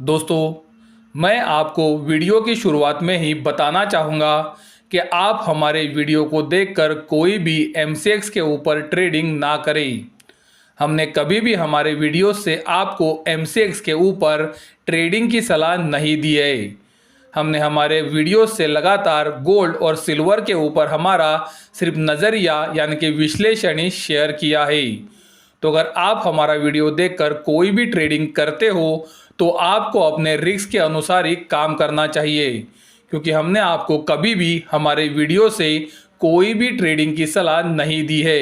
दोस्तों, मैं आपको वीडियो की शुरुआत में ही बताना चाहूँगा कि आप हमारे वीडियो को देखकर कोई भी एमसीएक्स के ऊपर ट्रेडिंग ना करें। हमने कभी भी हमारे वीडियो से आपको एमसीएक्स के ऊपर ट्रेडिंग की सलाह नहीं दी है। हमने हमारे वीडियो से लगातार गोल्ड और सिल्वर के ऊपर हमारा सिर्फ नज़रिया यानी कि विश्लेषण ही शेयर किया है। तो अगर आप हमारा वीडियो देखकर कोई भी ट्रेडिंग करते हो तो आपको अपने रिस्क के अनुसार ही काम करना चाहिए, क्योंकि हमने आपको कभी भी हमारे वीडियो से कोई भी ट्रेडिंग की सलाह नहीं दी है।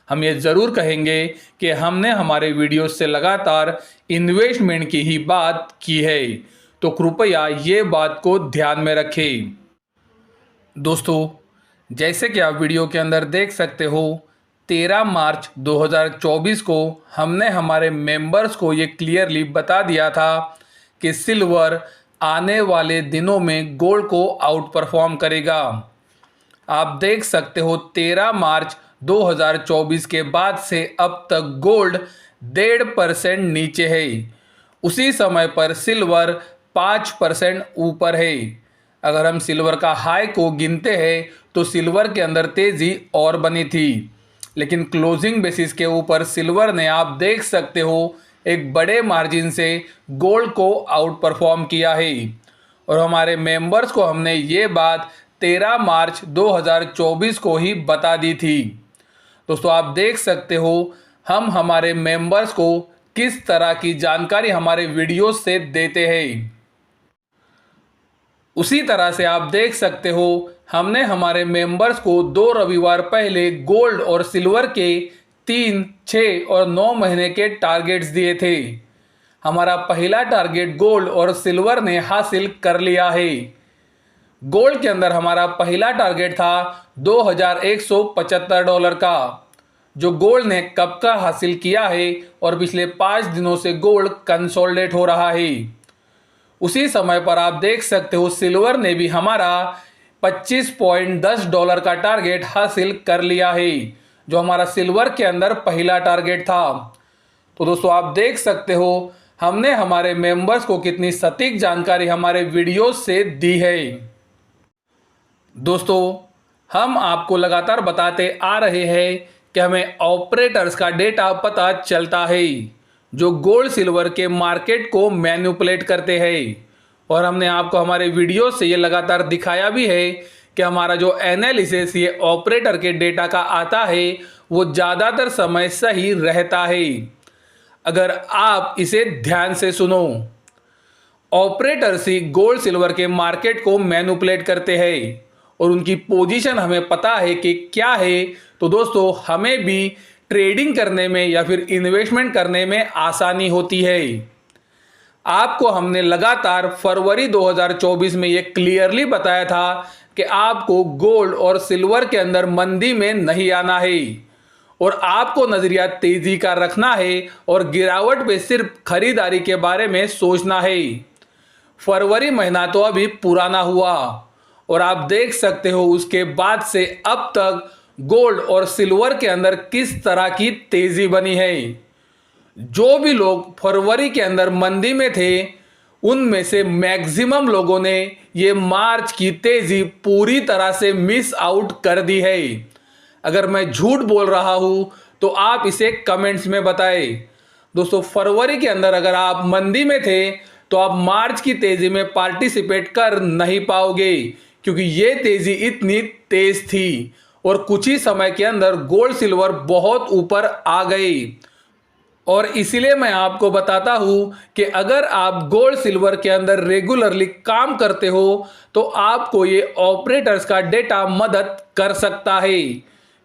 हम ये ज़रूर कहेंगे कि हमने हमारे वीडियो से लगातार इन्वेस्टमेंट की ही बात की है, तो कृपया ये बात को ध्यान में रखें। दोस्तों, जैसे कि आप वीडियो के अंदर देख सकते हो, 13 मार्च 2024 को हमने हमारे मेंबर्स को ये क्लियरली बता दिया था कि सिल्वर आने वाले दिनों में गोल्ड को आउट परफॉर्म करेगा। आप देख सकते हो 13 मार्च 2024 के बाद से अब तक गोल्ड 1.5% नीचे है। उसी समय पर सिल्वर 5% ऊपर है। अगर हम सिल्वर का हाई को गिनते हैं तो सिल्वर के अंदर तेज़ी और बनी थी, लेकिन क्लोजिंग बेसिस के ऊपर सिल्वर ने आप देख सकते हो एक बड़े मार्जिन से गोल्ड को आउट परफॉर्म किया है। और हमारे मेंबर्स को हमने ये बात 13 मार्च 2024 को ही बता दी थी। दोस्तों, आप देख सकते हो हम हमारे मेंबर्स को किस तरह की जानकारी हमारे वीडियो से देते हैं। उसी तरह से आप देख सकते हो हमने हमारे मेंबर्स को 2 रविवार पहले गोल्ड और सिल्वर के 3, 6 और 9 महीने के टारगेट्स दिए थे। हमारा पहला टारगेट गोल्ड और सिल्वर ने हासिल कर लिया है। गोल्ड के अंदर हमारा पहला टारगेट था $2175 का, जो गोल्ड ने कब का हासिल किया है और पिछले 5 दिनों से गोल्ड कंसोलिडेट हो रहा है। उसी समय पर आप देख सकते हो सिल्वर ने भी हमारा $25.10 का टारगेट हासिल कर लिया है, जो हमारा सिल्वर के अंदर पहला टारगेट था। तो दोस्तों, आप देख सकते हो हमने हमारे मेंबर्स को कितनी सटीक जानकारी हमारे वीडियो से दी है। दोस्तों, हम आपको लगातार बताते आ रहे हैं कि हमें ऑपरेटर्स का डेटा पता चलता है जो गोल्ड सिल्वर के मार्केट को मैनिपुलेट करते हैं। और हमने आपको हमारे वीडियो से ये लगातार दिखाया भी है कि हमारा जो एनालिसिस ये ऑपरेटर के डेटा का आता है वो ज़्यादातर समय सही रहता है। अगर आप इसे ध्यान से सुनो, ऑपरेटर्स ही गोल्ड सिल्वर के मार्केट को मैनिपुलेट करते हैं और उनकी पोजीशन हमें पता है कि क्या है। तो दोस्तों, हमें भी ट्रेडिंग करने में या फिर इन्वेस्टमेंट करने में आसानी होती है। आपको हमने लगातार फरवरी 2024 में ये क्लियरली बताया था कि आपको गोल्ड और सिल्वर के अंदर मंदी में नहीं आना है और आपको नज़रिया तेज़ी का रखना है और गिरावट पे सिर्फ खरीदारी के बारे में सोचना है। फरवरी महीना तो अभी पुराना हुआ और आप देख सकते हो उसके बाद से अब तक गोल्ड और सिल्वर के अंदर किस तरह की तेज़ी बनी है। जो भी लोग फरवरी के अंदर मंदी में थे उनमें से मैक्सिमम लोगों ने ये मार्च की तेज़ी पूरी तरह से मिस आउट कर दी है। अगर मैं झूठ बोल रहा हूँ तो आप इसे कमेंट्स में बताएं। दोस्तों, फरवरी के अंदर अगर आप मंदी में थे तो आप मार्च की तेज़ी में पार्टिसिपेट कर नहीं पाओगे, क्योंकि ये तेज़ी इतनी तेज़ थी और कुछ ही समय के अंदर गोल्ड सिल्वर बहुत ऊपर आ गई। और इसीलिए मैं आपको बताता हूँ कि अगर आप गोल्ड सिल्वर के अंदर रेगुलरली काम करते हो तो आपको ये ऑपरेटर्स का डेटा मदद कर सकता है,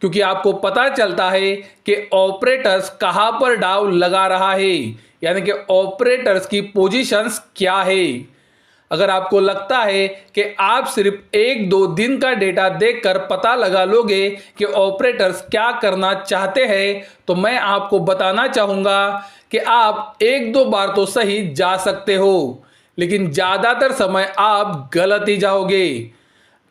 क्योंकि आपको पता चलता है कि ऑपरेटर्स कहाँ पर दांव लगा रहा है, यानी कि ऑपरेटर्स की पोजीशंस क्या है। अगर आपको लगता है कि आप सिर्फ 1-2 दिन का डेटा देखकर पता लगा लोगे कि ऑपरेटर्स क्या करना चाहते हैं, तो मैं आपको बताना चाहूँगा कि आप 1-2 बार तो सही जा सकते हो, लेकिन ज़्यादातर समय आप गलत ही जाओगे,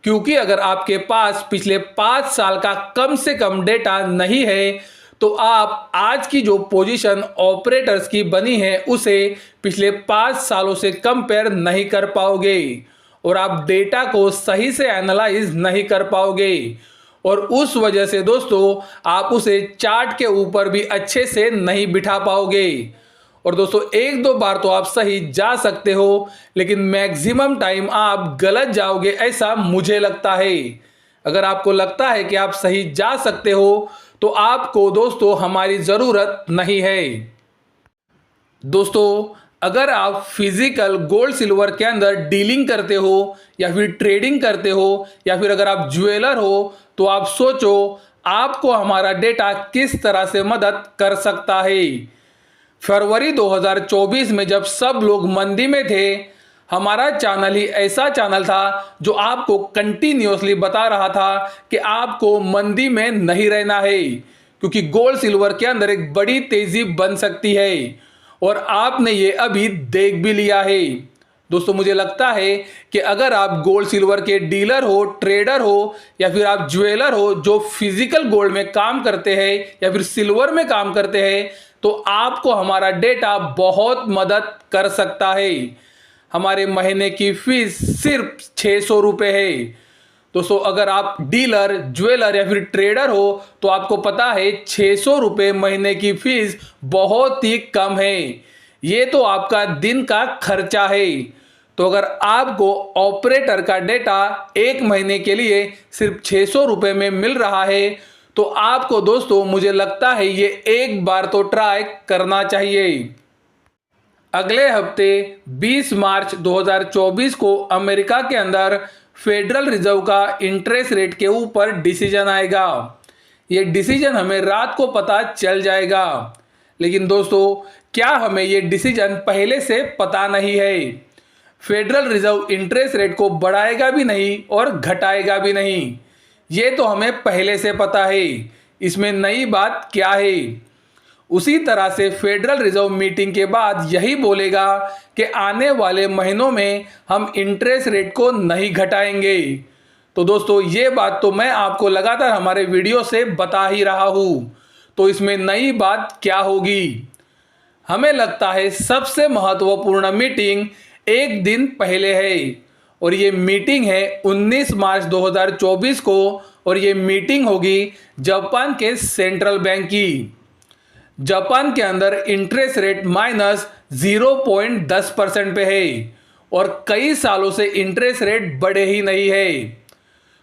क्योंकि अगर आपके पास पिछले 5 साल का कम से कम डेटा नहीं है तो आप आज की जो पोजीशन ऑपरेटर्स की बनी है उसे पिछले 5 सालों से कंपेयर नहीं कर पाओगे और आप डेटा को सही से एनालाइज नहीं कर पाओगे और उस वजह से दोस्तों आप उसे चार्ट के ऊपर भी अच्छे से नहीं बिठा पाओगे। और दोस्तों एक दो बार तो आप सही जा सकते हो लेकिन मैक्सिमम टाइम आप गलत जाओगे, ऐसा मुझे लगता है। अगर आपको लगता है कि आप सही जा सकते हो तो आपको दोस्तों हमारी ज़रूरत नहीं है। दोस्तों अगर आप फिजिकल गोल्ड सिल्वर के अंदर डीलिंग करते हो या फिर ट्रेडिंग करते हो या फिर अगर आप ज्वेलर हो तो आप सोचो आपको हमारा डेटा किस तरह से मदद कर सकता है। फरवरी 2024 में जब सब लोग मंदी में थे, हमारा चैनल ही ऐसा चैनल था जो आपको कंटिन्यूअसली बता रहा था कि आपको मंदी में नहीं रहना है क्योंकि गोल्ड सिल्वर के अंदर एक बड़ी तेजी बन सकती है और आपने ये अभी देख भी लिया है। दोस्तों मुझे लगता है कि अगर आप गोल्ड सिल्वर के डीलर हो, ट्रेडर हो या फिर आप ज्वेलर हो जो फिजिकल गोल्ड में काम करते हैं या फिर सिल्वर में काम करते हैं तो आपको हमारा डेटा बहुत मदद कर सकता है। हमारे महीने की फीस सिर्फ 600 रुपये है। दोस्तों अगर आप डीलर, ज्वेलर या फिर ट्रेडर हो तो आपको पता है 600 रुपये महीने की फीस बहुत ही कम है। ये तो आपका दिन का खर्चा है। तो अगर आपको ऑपरेटर का डेटा एक महीने के लिए सिर्फ 600 रुपये में मिल रहा है तो आपको दोस्तों मुझे लगता है ये एक बार तो ट्राई करना चाहिए। अगले हफ्ते 20 मार्च 2024 को अमेरिका के अंदर फेडरल रिजर्व का इंटरेस्ट रेट के ऊपर डिसीजन आएगा। ये डिसीजन हमें रात को पता चल जाएगा, लेकिन दोस्तों क्या हमें ये डिसीजन पहले से पता नहीं है। फेडरल रिजर्व इंटरेस्ट रेट को बढ़ाएगा भी नहीं और घटाएगा भी नहीं, ये तो हमें पहले से पता है। इसमें नई बात क्या है। उसी तरह से फेडरल रिजर्व मीटिंग के बाद यही बोलेगा कि आने वाले महीनों में हम इंटरेस्ट रेट को नहीं घटाएंगे। तो दोस्तों ये बात तो मैं आपको लगातार हमारे वीडियो से बता ही रहा हूँ, तो इसमें नई बात क्या होगी। हमें लगता है सबसे महत्वपूर्ण मीटिंग एक दिन पहले है और ये मीटिंग है 19 मार्च 2024 को और ये मीटिंग होगी जापान के सेंट्रल बैंक की। जापान के अंदर इंटरेस्ट रेट -0.10% पे है और कई सालों से इंटरेस्ट रेट बढ़े ही नहीं है।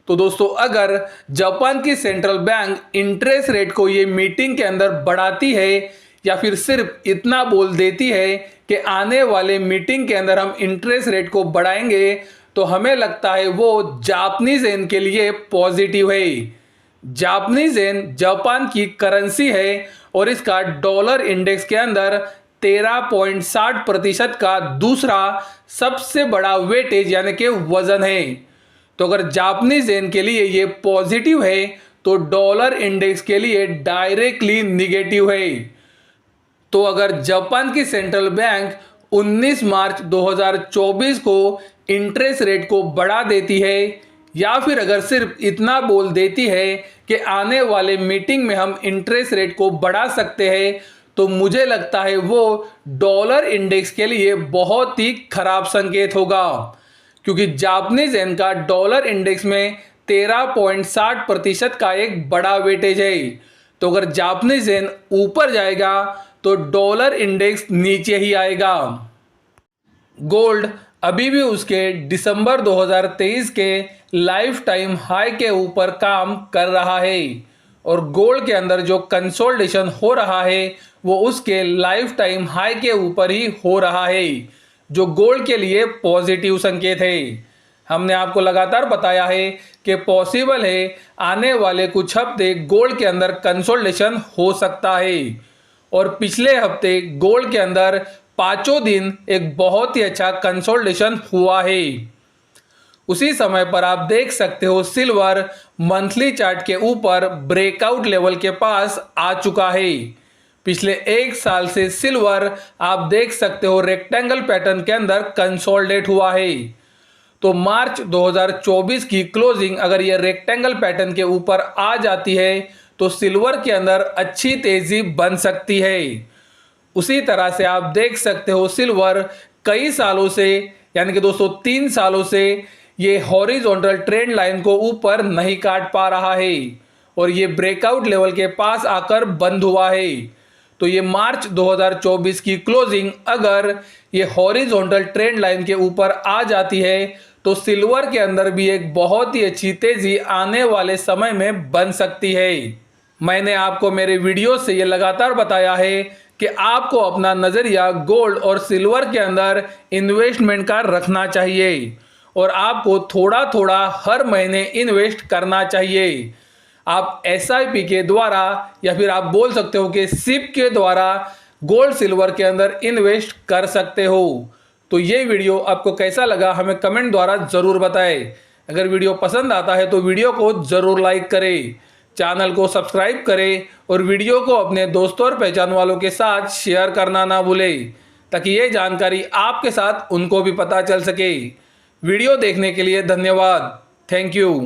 तो दोस्तों अगर जापान की सेंट्रल बैंक इंटरेस्ट रेट को ये मीटिंग के अंदर बढ़ाती है या फिर सिर्फ इतना बोल देती है कि आने वाले मीटिंग के अंदर हम इंटरेस्ट रेट को बढ़ाएंगे तो हमें लगता है वो जापानीज येन के लिए पॉजिटिव है। जापानीज येन जापान की करेंसी है और इसका डॉलर इंडेक्स के अंदर 13.60% का दूसरा सबसे बड़ा वेटेज यानी कि वजन है। तो अगर जापानीज येन के लिए ये पॉजिटिव है तो डॉलर इंडेक्स के लिए डायरेक्टली निगेटिव है। तो अगर जापान की सेंट्रल बैंक 19 मार्च 2024 को इंटरेस्ट रेट को बढ़ा देती है या फिर अगर सिर्फ इतना बोल देती है कि आने वाले मीटिंग में हम इंटरेस्ट रेट को बढ़ा सकते हैं तो मुझे लगता है वो डॉलर इंडेक्स के लिए बहुत ही खराब संकेत होगा क्योंकि जापानीज येन का डॉलर इंडेक्स में 13.60% का एक बड़ा वेटेज है। तो अगर जापानीज येन ऊपर जाएगा तो डॉलर इंडेक्स नीचे ही आएगा। गोल्ड अभी भी उसके दिसंबर 2023 के लाइफ टाइम हाई के ऊपर काम कर रहा है और गोल्ड के अंदर जो कंसोलिडेशन हो रहा है वो उसके लाइफ टाइम हाई के ऊपर ही हो रहा है, जो गोल्ड के लिए पॉजिटिव संकेत है। हमने आपको लगातार बताया है कि पॉसिबल है आने वाले कुछ हफ्ते गोल्ड के अंदर कंसोलिडेशन हो सकता है और पिछले हफ्ते गोल्ड के अंदर 5 दिन एक बहुत ही अच्छा कंसोलिडेशन हुआ है। उसी समय पर आप देख सकते हो सिल्वर मंथली चार्ट के ऊपर ब्रेकआउट लेवल के पास आ चुका है। पिछले एक साल से सिल्वर आप देख सकते हो रेक्टेंगल पैटर्न के अंदर कंसोलिडेट हुआ है। तो मार्च 2024 की क्लोजिंग अगर ये रेक्टेंगल पैटर्न के ऊपर आ जाती है तो सिल्वर के अंदर अच्छी तेजी बन सकती है। उसी तरह से आप देख सकते हो सिल्वर कई सालों से यानी कि दोस्तों 3 सालों से ये हॉरिजॉन्टल ट्रेंड लाइन को ऊपर नहीं काट पा रहा है और ये ब्रेकआउट लेवल के पास आकर बंद हुआ है। तो ये मार्च 2024 की क्लोजिंग अगर ये हॉरिजॉन्टल ट्रेंड लाइन के ऊपर आ जाती है तो सिल्वर के अंदर भी एक बहुत ही अच्छी तेजी आने वाले समय में बन सकती है। मैंने आपको मेरे वीडियो से ये लगातार बताया है कि आपको अपना नज़रिया गोल्ड और सिल्वर के अंदर इन्वेस्टमेंट का रखना चाहिए और आपको थोड़ा थोड़ा हर महीने इन्वेस्ट करना चाहिए। आप SIP के द्वारा या फिर आप बोल सकते हो कि SIP के द्वारा गोल्ड सिल्वर के अंदर इन्वेस्ट कर सकते हो। तो ये वीडियो आपको कैसा लगा हमें कमेंट द्वारा ज़रूर बताएं। अगर वीडियो पसंद आता है तो वीडियो को ज़रूर लाइक करें, चैनल को सब्सक्राइब करें और वीडियो को अपने दोस्तों और पहचान वालों के साथ शेयर करना ना भूलें ताकि ये जानकारी आपके साथ उनको भी पता चल सके। वीडियो देखने के लिए धन्यवाद। Thank you.